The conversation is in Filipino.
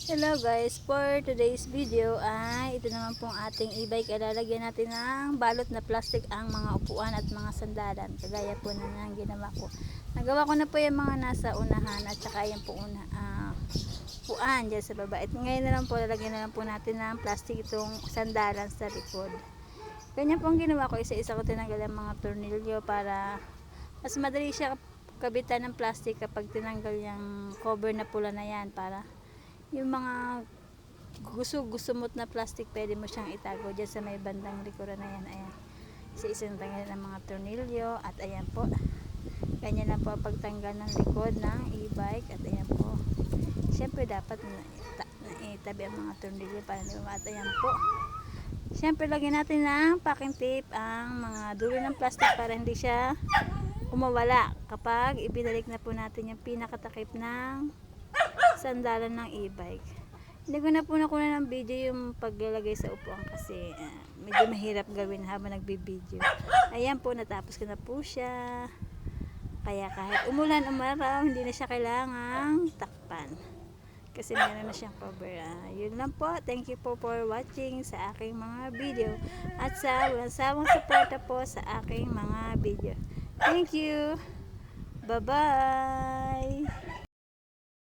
Hello guys, for today's video ay ito naman pong ating e-bike. Ilalagyan natin ng balot na plastic ang mga upuan at mga sandalan. Kagaya po na ang ginawa ko. Nagawa ko na po yung mga nasa unahan at saka yung po upuan dyan sa baba. At ngayon na lang po, lalagyan na lang po natin ng plastic itong sandalan sa likod. Ganyan po ang ginawa ko. Isa-isa ko tinanggal ang mga tornilyo para mas madali siya kabitan ng plastic kapag tinanggal yung cover na pula na yan, para yung mga gusumot na plastic pwede mo siyang itago dyan sa may bandang likuran na yan. Ayan, isa-isang tanggal ng mga tornilyo. At ayan po, ganyan na po pagtanggal ng likod ng e-bike. At ayan po, syempre dapat naitabi ang mga tornilyo para hindi mo. At ayan po, syempre lagyan natin ng packing tape ang mga dulo ng plastic para hindi siya kumawala kapag ibinalik na po natin yung pinakatakip ng sandalan ng e-bike. Hindi ko na po nakuha ng video yung paglalagay sa upuan kasi medyo mahirap gawin habang nagbibideo. Ayan po, natapos ko na po siya. Kaya kahit umulan umaraw, hindi na siya kailangang takpan kasi meron na siyang cover. Yun lang po. Thank you po for watching sa aking mga video at sa walang sawang suporta po sa aking mga video. Thank you. Bye bye.